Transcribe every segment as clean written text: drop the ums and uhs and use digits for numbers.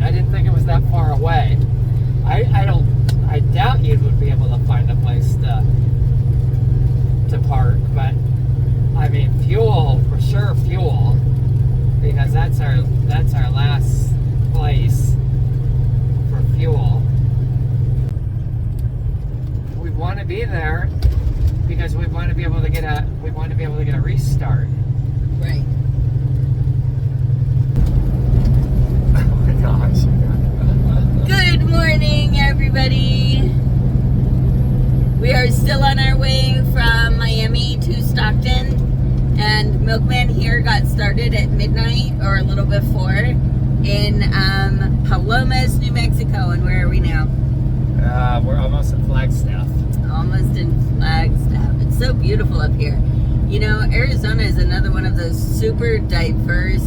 I didn't think it was that far away. I doubt you would be able to find a place to park, but I mean, fuel, for sure fuel, because that's our last place for fuel. We want to be there because we want to be able to get a restart. Right. Oh my gosh. Good morning, everybody. We are still on our way from Miami to Stockton, and Milkman here got started at midnight or a little before in Palomas, New Mexico. And where are we now? We're almost at Flagstaff. Almost in Flagstaff. It's so beautiful up here. You know, Arizona is another one of those super diverse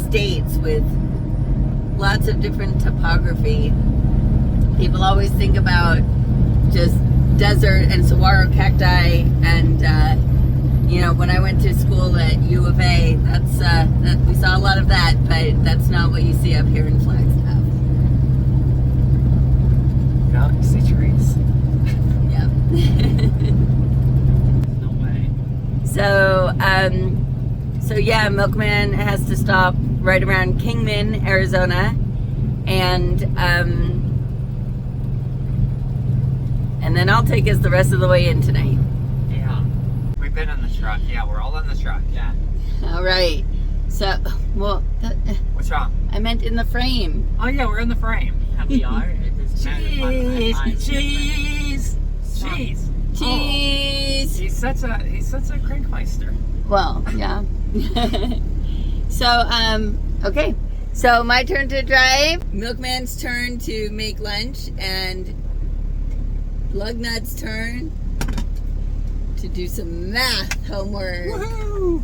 states with lots of different topography. People always think about just desert and saguaro cacti, and you know, when I went to school at U of A, we saw a lot of that, but that's not what you see up here in Flagstaff. No, you see trees. Yep. No way. So yeah, Milkman has to stop right around Kingman, Arizona, and then I'll take us the rest of the way in tonight. Yeah. We've been in the truck. Yeah, we're all in the truck. Yeah. All right. So, well, What's wrong? I meant in the frame. Oh yeah, we're in the frame. We are. It is Cheese, cheese, cheese. Cheese. He's such a crankmeister. Well, yeah. So, okay. So my turn to drive. Milkman's turn to make lunch, and Lugnut's turn to do some math homework. Woohoo!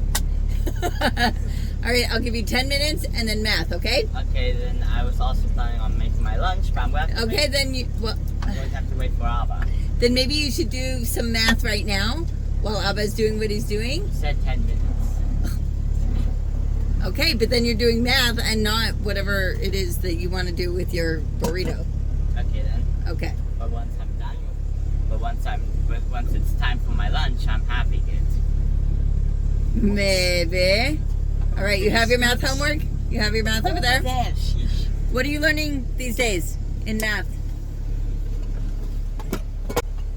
All right, I'll give you 10 minutes and then math, okay? Okay, then I was also planning on making my lunch, but I'm going to have to Okay, then I'm going to have to wait for Abba. then maybe you should do some math right now while Abba's doing what he's doing. You said 10 minutes. Okay, but then you're doing math and not whatever it is that you want to do with your burrito. Okay then. Okay. But once I'm done, once it's time for my lunch, I'm having it. Maybe. All right, you have your math homework? You have your math over there? Sheesh. What are you learning these days in math?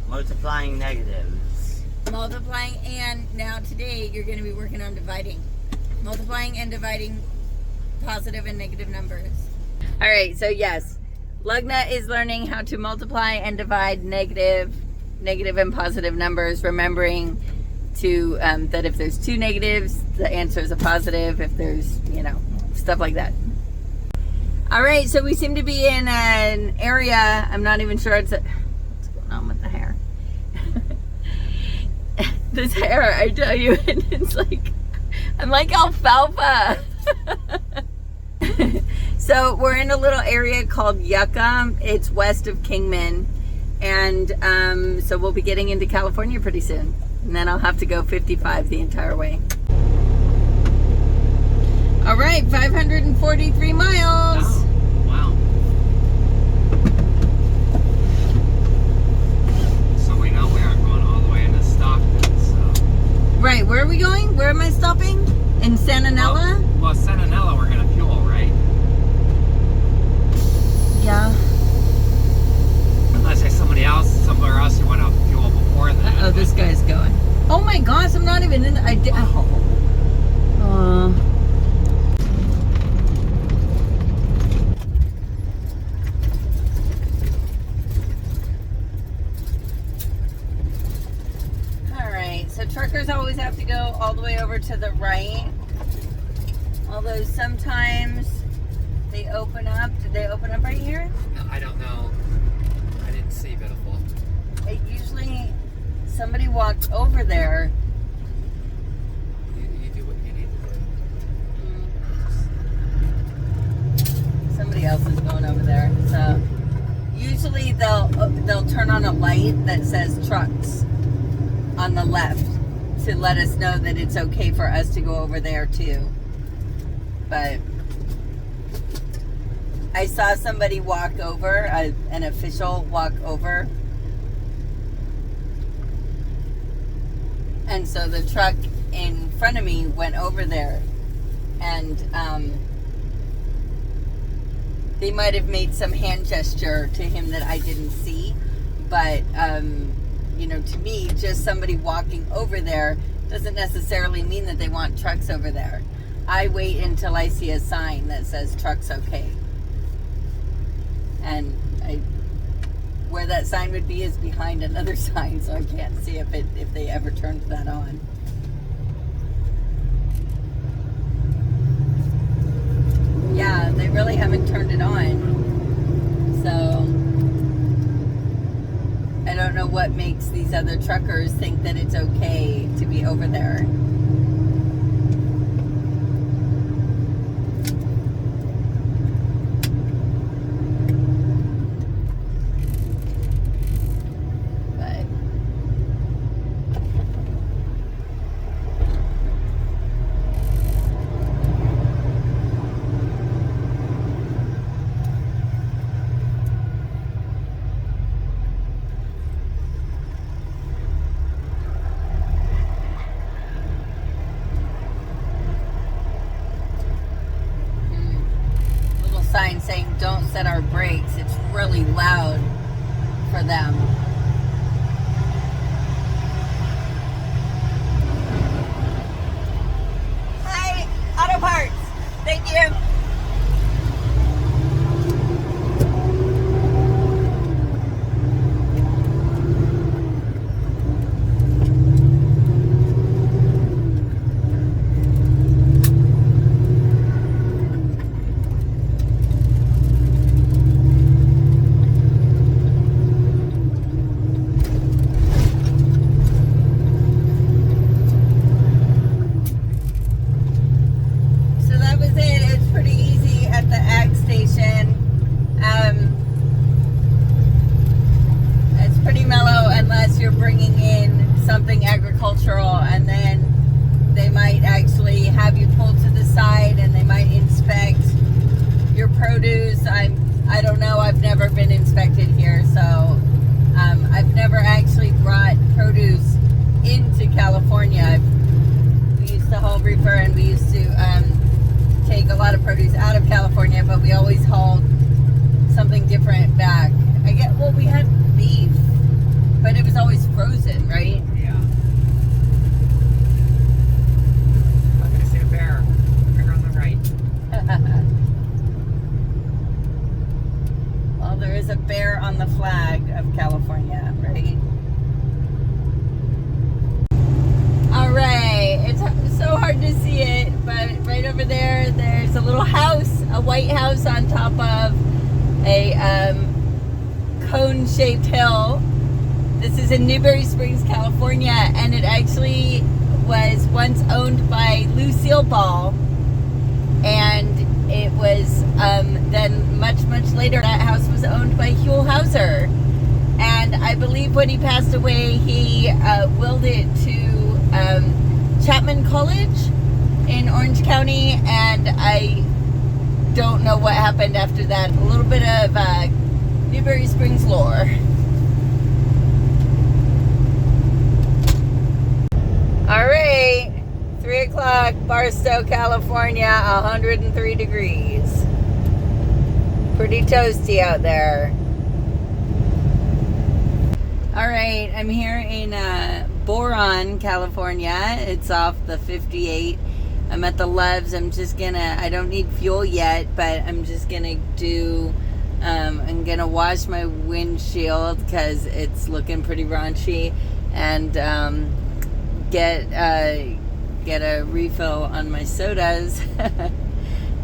Multiplying negatives. Multiplying, and now today you're going to be working on dividing. Multiplying and dividing positive and negative numbers. All right, so yes, Lugnut is learning how to multiply and divide negative and positive numbers, remembering to that if there's two negatives, the answer is a positive. If there's, you know, stuff like that. All right, so we seem to be in an area, I'm not even sure what's going on with the hair. This hair, I tell you, it's like, I'm like alfalfa. So we're in a little area called Yucca. It's west of Kingman. And so we'll be getting into California pretty soon. And then I'll have to go 55 the entire way. All right, 543 miles. Oh, wow. So we know we aren't going all the way into Stockton, so. Right, where are we going? Where am I stopping? In Santa Nella? Well, Santa Nella we're gonna fuel, right? Yeah. Unless there's somewhere else you want to fuel before that. Oh, this guy's going. Oh my gosh, I'm not even in the, All right, so truckers always have to go all the way over to the right. Although sometimes they open up. Did they open up right here? I don't know. I didn't see, beautiful. It usually, somebody walked over there. You do what you need to do. Somebody else is going over there. So usually they'll turn on a light that says trucks on the left to let us know that it's okay for us to go over there too. But I saw somebody walk over, an official walk over. And so the truck in front of me went over there. And they might have made some hand gesture to him that I didn't see. But, to me, just somebody walking over there doesn't necessarily mean that they want trucks over there. I wait until I see a sign that says trucks okay. And where that sign would be is behind another sign, so I can't see if they ever turned that on. Yeah, they really haven't turned it on. So I don't know what makes these other truckers think that it's okay to be over there. Sign saying don't set our brakes. It's really loud for them. Hi, Auto Parts. Thank you. Bringing in something agricultural, and then they might actually have you pull to the side and they might inspect your produce. I don't know, I've never been inspected here, so I've never actually brought produce into California. We used to haul reefer, and we used to take a lot of produce out of California, but we always hauled something different back. We had beef, but it was always frozen, right? Yeah. I'm going to see a bear. Bear on the right. Well, there is a bear on the flag of California, right? All right. It's so hard to see it, but right over there, there's a little house, a white house on top of a cone-shaped hill. This is in Newberry Springs, California, and it actually was once owned by Lucille Ball, and it was then much later that house was owned by Huell Hauser, and I believe when he passed away he willed it to Chapman College in Orange County, and I don't know what happened after that. A little bit of Newberry Springs lore. All right, 3 o'clock, Barstow, California, 103 degrees. Pretty toasty out there. All right, I'm here in Boron, California. It's off the 58. I'm at the Loves. I don't need fuel yet, but I'm just gonna I'm gonna wash my windshield because it's looking pretty raunchy, and get a refill on my sodas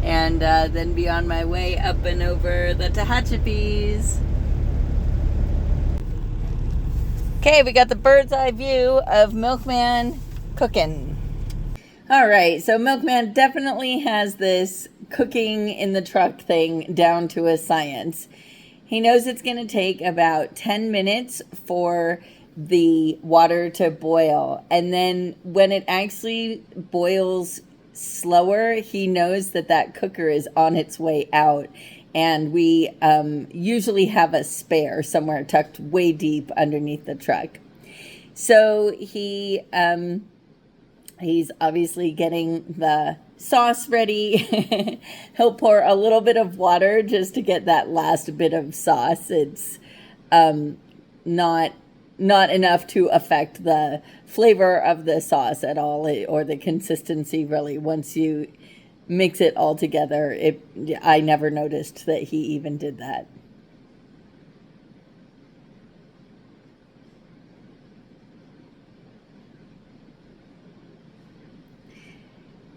and then be on my way up and over the Tehachapis. Okay, we got the bird's eye view of Milkman cooking. All right, so Milkman definitely has this cooking in the truck thing down to a science. He knows it's going to take about 10 minutes for the water to boil, and then when it actually boils slower, he knows that cooker is on its way out, and we usually have a spare somewhere tucked way deep underneath the truck. So he's obviously getting the sauce ready. He'll pour a little bit of water just to get that last bit of sauce. It's not enough to affect the flavor of the sauce at all, or the consistency really. Once you mix it all together, I never noticed that he even did that.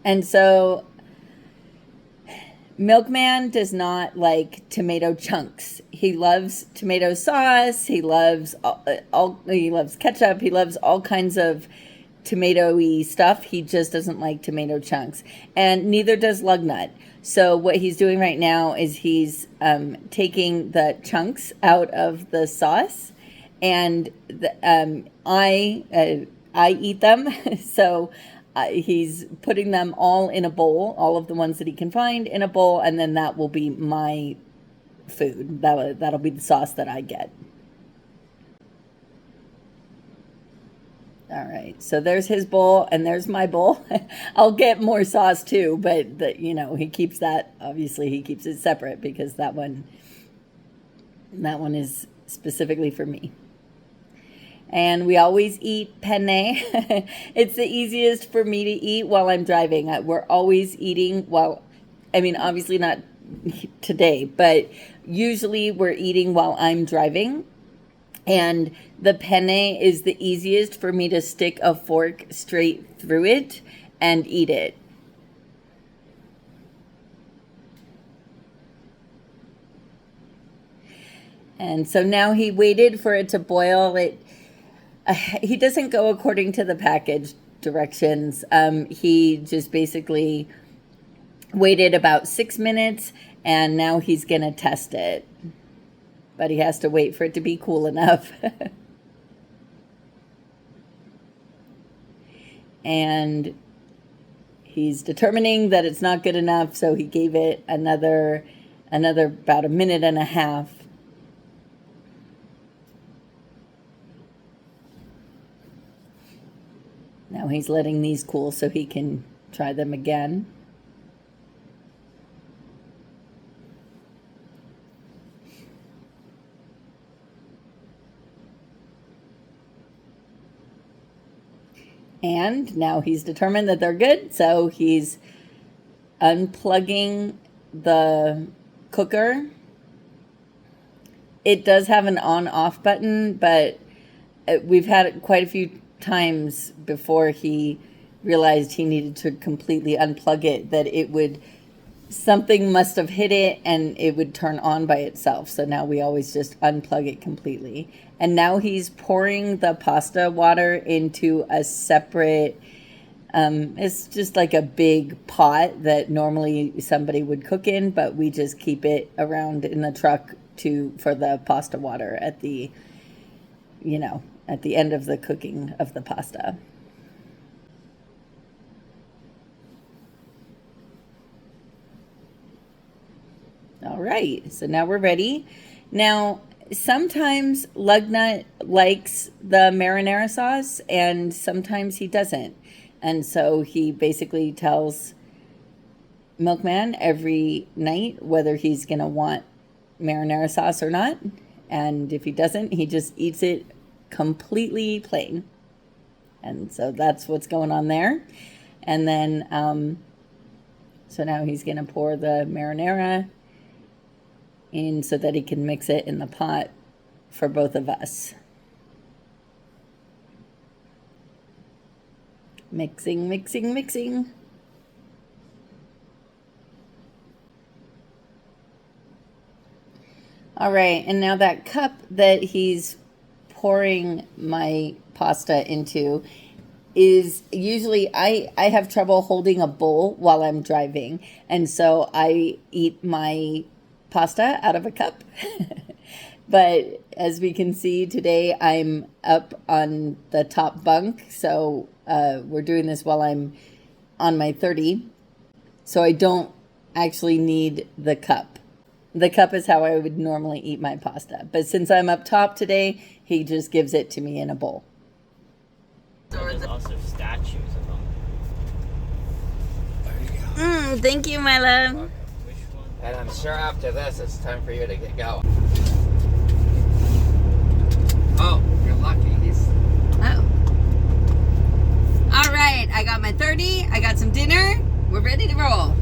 And so Milkman does not like tomato chunks. He loves tomato sauce. He loves he loves ketchup. He loves all kinds of tomato-y stuff. He just doesn't like tomato chunks, and neither does Lugnut. So what he's doing right now is he's taking the chunks out of the sauce, and I eat them. So he's putting them all in a bowl, all of the ones that he can find in a bowl, and then that will be my food. That'll be the sauce that I get. All right, so there's his bowl and there's my bowl. I'll get more sauce too, but he keeps that. Obviously, he keeps it separate because that one is specifically for me. And we always eat penne. It's the easiest for me to eat while I'm driving. We're always eating obviously not today, but usually we're eating while I'm driving. And the penne is the easiest for me to stick a fork straight through it and eat it. And so now he waited for it to boil. He doesn't go according to the package directions. He just basically waited about 6 minutes, and now he's going to test it. But he has to wait for it to be cool enough. And he's determining that it's not good enough, so he gave it another about a minute and a half. Now he's letting these cool so he can try them again. And now he's determined that they're good, so he's unplugging the cooker. It does have an on-off button, but we've had it quite a few times before he realized he needed to completely unplug it, that something must have hit it and it would turn on by itself. So now we always just unplug it completely. And now he's pouring the pasta water into a separate, it's just like a big pot that normally somebody would cook in, but we just keep it around in the truck for the pasta water at the end of the cooking of the pasta. All right, so now we're ready. Now, sometimes Lugnut likes the marinara sauce and sometimes he doesn't. And so he basically tells Milkman every night whether he's going to want marinara sauce or not. And if he doesn't, he just eats it completely plain. And so that's what's going on there. And then, so now he's going to pour the marinara in so that he can mix it in the pot for both of us. Mixing, mixing, mixing. All right, and now that cup that he's pouring my pasta into is usually, I have trouble holding a bowl while I'm driving, and so I eat my pasta out of a cup. But as we can see today, I'm up on the top bunk, so we're doing this while I'm on my 30, so I don't actually need the cup. The cup is how I would normally eat my pasta. But since I'm up top today, he just gives it to me in a bowl. There's also statues of them. There you go. Thank you, my love. Which one? And I'm sure after this, it's time for you to get going. Oh, you're lucky. Oh. All right, I got my 30. I got some dinner. We're ready to roll.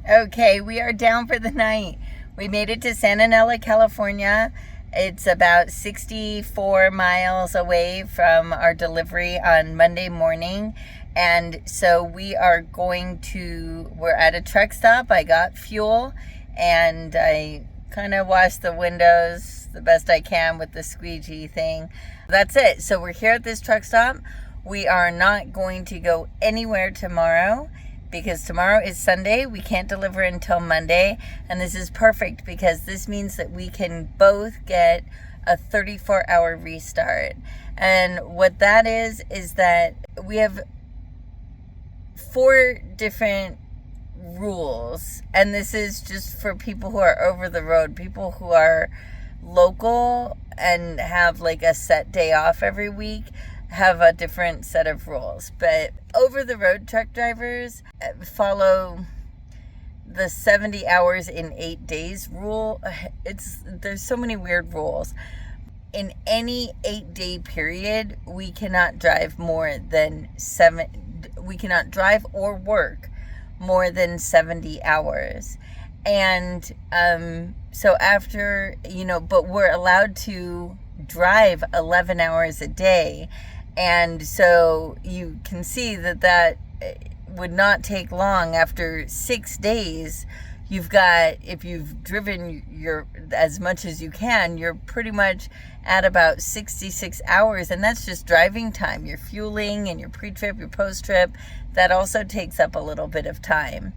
Okay, we are down for the night. We made it to Santa Nella, California. It's about 64 miles away from our delivery on Monday morning. And so we're at a truck stop. I got fuel and I kind of washed the windows the best I can with the squeegee thing. That's it. So we're here at this truck stop. We are not going to go anywhere tomorrow, because tomorrow is Sunday. We can't deliver until Monday. And this is perfect because this means that we can both get a 34-hour restart. And what that is that we have 4 different rules. And this is just for people who are over the road, people who are local and have like a set day off every week have a different set of rules. But over the road truck drivers follow the 70 hours in 8 days rule. There's so many weird rules. In any 8-day period, we cannot drive we cannot drive or work more than 70 hours. And so after, but we're allowed to drive 11 hours a day. And so you can see that would not take long. After 6 days, if you've driven as much as you can, you're pretty much at about 66 hours. And that's just driving time. Your fueling and your pre-trip, your post-trip, that also takes up a little bit of time.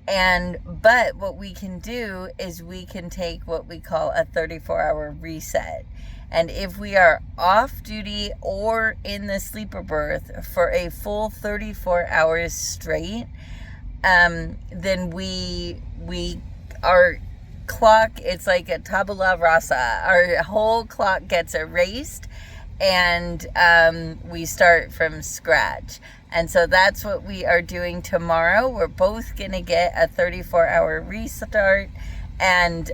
But what we can do is we can take what we call a 34-hour reset. And if we are off duty or in the sleeper berth for a full 34 hours straight, then our clock, it's like a tabula rasa. Our whole clock gets erased, and we start from scratch. And so that's what we are doing tomorrow. We're both going to get a 34-hour restart. And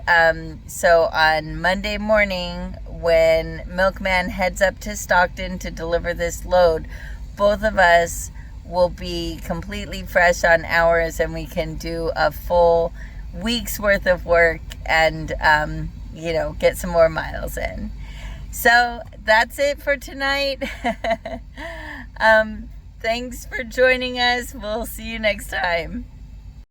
so on Monday morning, when Milkman heads up to Stockton to deliver this load, both of us will be completely fresh on hours, and we can do a full week's worth of work and, get some more miles in. So that's it for tonight. Thanks for joining us. We'll see you next time.